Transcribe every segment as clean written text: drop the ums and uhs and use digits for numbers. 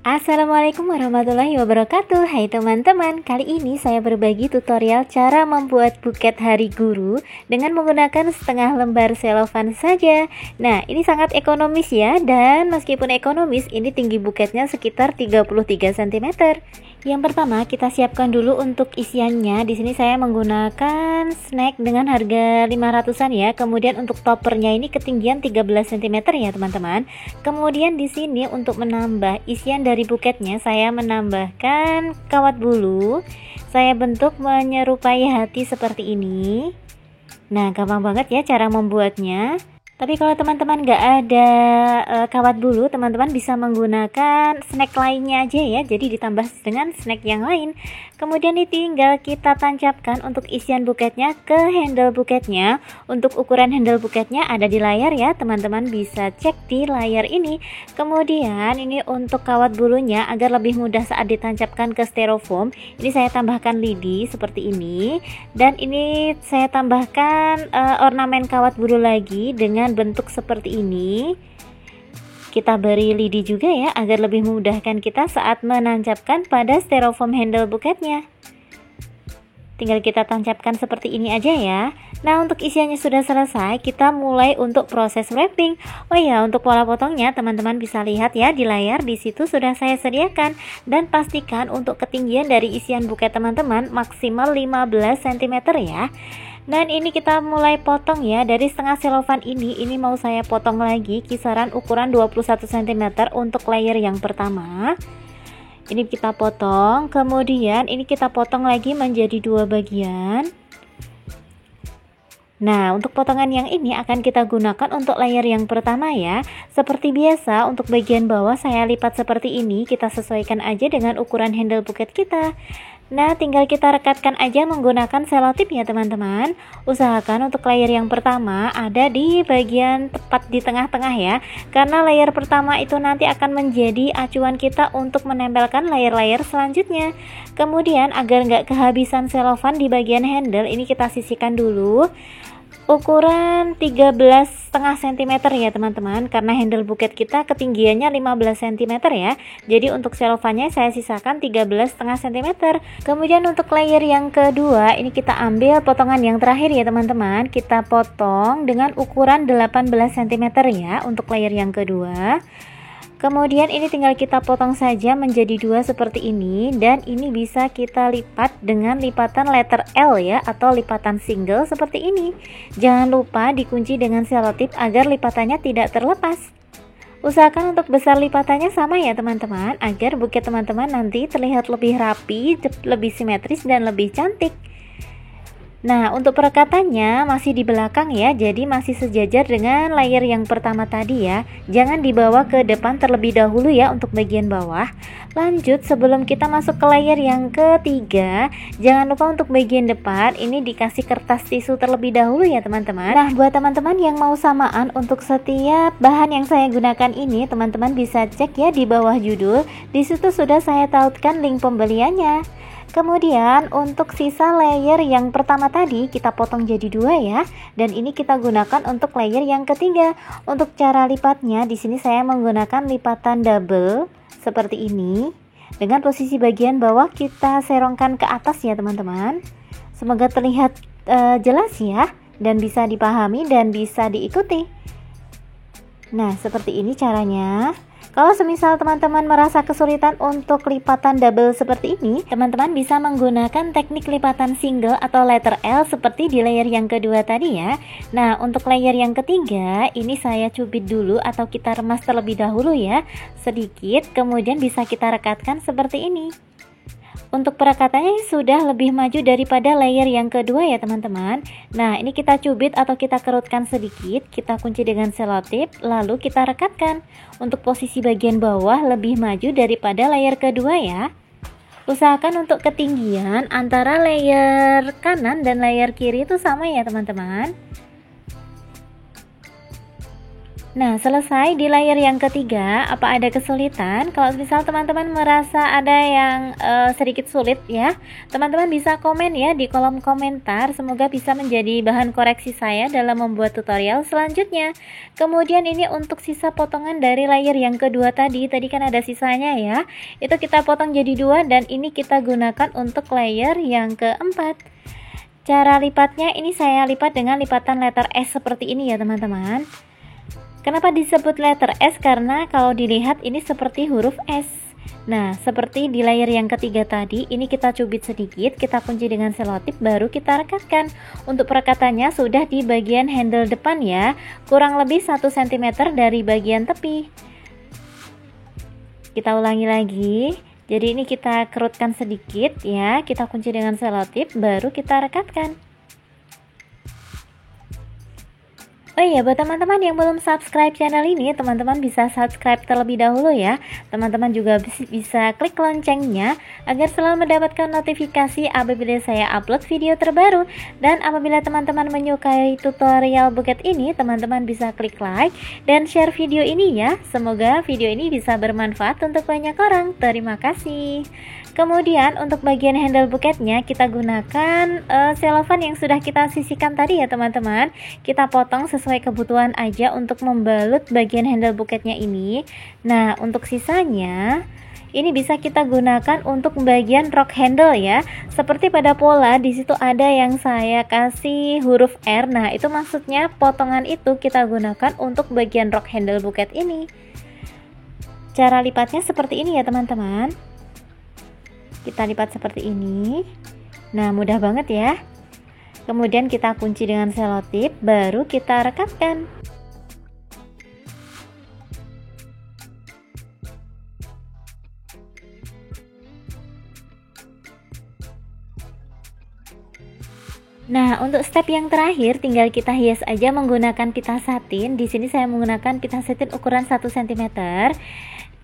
Assalamualaikum warahmatullahi wabarakatuh. Hai teman-teman, kali ini saya berbagi tutorial cara membuat buket hari guru dengan menggunakan setengah lembar selofan saja. Nah, ini sangat ekonomis ya, dan meskipun ekonomis, ini tinggi buketnya sekitar 33 cm. Yang pertama, kita siapkan dulu untuk isiannya. Di sini saya menggunakan snack dengan harga 500-an ya. Kemudian untuk toppernya ini ketinggian 13 cm ya, teman-teman. Kemudian di sini untuk menambah isian dari buketnya, saya menambahkan kawat bulu. Saya bentuk menyerupai hati seperti ini. Nah, gampang banget ya cara membuatnya. Tapi kalau teman-teman nggak ada kawat bulu, teman-teman bisa menggunakan snack lainnya aja ya. Jadi ditambah dengan snack yang lain. Kemudian tinggal kita tancapkan untuk isian buketnya ke handle buketnya. Untuk ukuran handle buketnya ada di layar ya, teman-teman bisa cek di layar ini. Kemudian ini untuk kawat bulunya agar lebih mudah saat ditancapkan ke styrofoam, ini saya tambahkan lidi seperti ini. Dan ini saya tambahkan ornamen kawat bulu lagi dengan bentuk seperti ini. Kita beri lidi juga ya agar lebih memudahkan kita saat menancapkan pada styrofoam handle buketnya. Tinggal kita tancapkan seperti ini aja ya. Nah, untuk isiannya sudah selesai, kita mulai untuk proses wrapping. Oh ya, untuk pola potongnya teman-teman bisa lihat ya di layar, di situ sudah saya sediakan. Dan pastikan untuk ketinggian dari isian buket teman-teman maksimal 15 cm ya. Dan ini kita mulai potong ya, dari setengah selofan ini mau saya potong lagi kisaran ukuran 21 cm untuk layer yang pertama. Ini kita potong, kemudian ini kita potong lagi menjadi dua bagian. Nah, untuk potongan yang ini akan kita gunakan untuk layer yang pertama ya. Seperti biasa, untuk bagian bawah saya lipat seperti ini, kita sesuaikan aja dengan ukuran handle buket kita. Nah, tinggal kita rekatkan aja menggunakan selotip ya teman-teman. Usahakan untuk layer yang pertama ada di bagian tepat di tengah-tengah ya, karena layer pertama itu nanti akan menjadi acuan kita untuk menempelkan layer-layer selanjutnya. Kemudian agar nggak kehabisan selofan di bagian handle, ini kita sisihkan dulu ukuran 13,5 cm ya teman-teman, karena handle buket kita ketinggiannya 15 cm ya. Jadi untuk selofannya saya sisakan 13,5 cm. Kemudian untuk layer yang kedua, ini kita ambil potongan yang terakhir ya teman-teman. Kita potong dengan ukuran 18 cm ya untuk layer yang kedua. Kemudian ini tinggal kita potong saja menjadi dua seperti ini, dan ini bisa kita lipat dengan lipatan letter L ya, atau lipatan single seperti ini. Jangan lupa dikunci dengan selotip agar lipatannya tidak terlepas. Usahakan untuk besar lipatannya sama ya teman-teman, agar buket teman-teman nanti terlihat lebih rapi, lebih simetris, dan lebih cantik. Nah, untuk perekatannya masih di belakang ya, jadi masih sejajar dengan layer yang pertama tadi ya. Jangan dibawa ke depan terlebih dahulu ya untuk bagian bawah. Lanjut, sebelum kita masuk ke layer yang ketiga, jangan lupa untuk bagian depan ini dikasih kertas tisu terlebih dahulu ya teman-teman. Nah, buat teman-teman yang mau samaan untuk setiap bahan yang saya gunakan ini, teman-teman bisa cek ya di bawah judul. Di situ sudah saya tautkan link pembeliannya. Kemudian untuk sisa layer yang pertama tadi kita potong jadi dua ya, dan ini kita gunakan untuk layer yang ketiga. Untuk cara lipatnya di sini saya menggunakan lipatan double seperti ini. Dengan posisi bagian bawah kita serongkan ke atas ya teman-teman. Semoga terlihat jelas ya, dan bisa dipahami dan bisa diikuti. Nah, seperti ini caranya. Kalau semisal teman-teman merasa kesulitan untuk lipatan double seperti ini, teman-teman bisa menggunakan teknik lipatan single atau letter L seperti di layer yang kedua tadi ya. Nah, untuk layer yang ketiga, ini saya cubit dulu atau kita remas terlebih dahulu ya, sedikit, kemudian bisa kita rekatkan seperti ini. Untuk perekatannya sudah lebih maju daripada layer yang kedua ya teman-teman. Nah, ini kita cubit atau kita kerutkan sedikit, kita kunci dengan selotip, lalu kita rekatkan. Untuk posisi bagian bawah lebih maju daripada layer kedua ya. Usahakan untuk ketinggian antara layer kanan dan layer kiri itu sama ya teman-teman. Nah, selesai di layer yang ketiga, apa ada kesulitan? Kalau misal teman-teman merasa ada yang sedikit sulit ya, teman-teman bisa komen ya di kolom komentar. Semoga bisa menjadi bahan koreksi saya dalam membuat tutorial selanjutnya. Kemudian ini untuk sisa potongan dari layer yang kedua tadi kan ada sisanya ya. Itu kita potong jadi dua dan ini kita gunakan untuk layer yang keempat. Cara lipatnya ini saya lipat dengan lipatan letter S seperti ini ya teman-teman. Kenapa disebut letter S? Karena kalau dilihat ini seperti huruf S. Nah, seperti di layer yang ketiga tadi, ini kita cubit sedikit, kita kunci dengan selotip, baru kita rekatkan. Untuk perekatannya sudah di bagian handle depan ya, kurang lebih 1 cm dari bagian tepi. Kita ulangi lagi. Jadi ini kita kerutkan sedikit ya, kita kunci dengan selotip, baru kita rekatkan. Oh iya, buat teman-teman yang belum subscribe channel ini, teman-teman bisa subscribe terlebih dahulu ya. Teman-teman juga bisa klik loncengnya agar selalu mendapatkan notifikasi apabila saya upload video terbaru. Dan apabila teman-teman menyukai tutorial buket ini, teman-teman bisa klik like dan share video ini ya. Semoga video ini bisa bermanfaat untuk banyak orang. Terima kasih. Kemudian untuk bagian handle buketnya kita gunakan selofan yang sudah kita sisihkan tadi ya teman-teman. Kita potong sesuai kebutuhan aja untuk membalut bagian handle buketnya ini. Nah, untuk sisanya ini bisa kita gunakan untuk bagian rock handle ya. Seperti pada pola di situ ada yang saya kasih huruf R. Nah, itu maksudnya potongan itu kita gunakan untuk bagian rock handle buket ini. Cara lipatnya seperti ini ya teman-teman. Kita lipat seperti ini. Nah, mudah banget ya. Kemudian kita kunci dengan selotip, baru kita rekatkan. Nah, untuk step yang terakhir tinggal kita hias aja menggunakan pita satin. Di sini saya menggunakan pita satin ukuran 1 cm.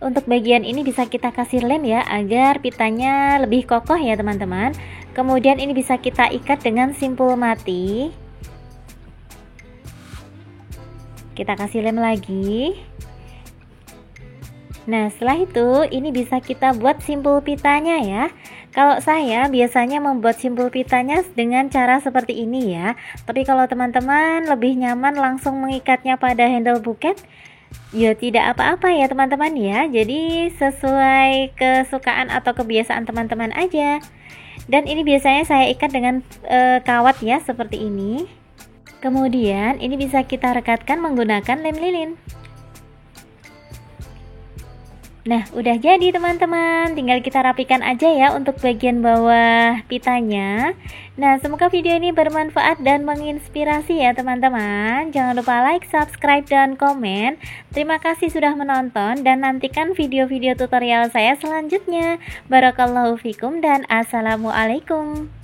Untuk bagian ini bisa kita kasih lem ya agar pitanya lebih kokoh ya teman-teman. Kemudian ini bisa kita ikat dengan simpul mati. Kita kasih lem lagi. Nah, setelah itu ini bisa kita buat simpul pitanya ya. Kalau saya biasanya membuat simpul pitanya dengan cara seperti ini ya. Tapi kalau teman-teman lebih nyaman langsung mengikatnya pada handle buket, ya tidak apa-apa ya teman-teman ya. Jadi sesuai kesukaan atau kebiasaan teman-teman aja. Dan ini biasanya saya ikat dengan kawat ya seperti ini. Kemudian ini bisa kita rekatkan menggunakan lem lilin. Nah, udah jadi teman-teman, tinggal kita rapikan aja ya untuk bagian bawah pitanya. Nah, semoga video ini bermanfaat dan menginspirasi ya teman-teman. Jangan lupa like, subscribe, dan komen. Terima kasih sudah menonton dan nantikan video-video tutorial saya selanjutnya. Barakallahu fikum dan assalamualaikum.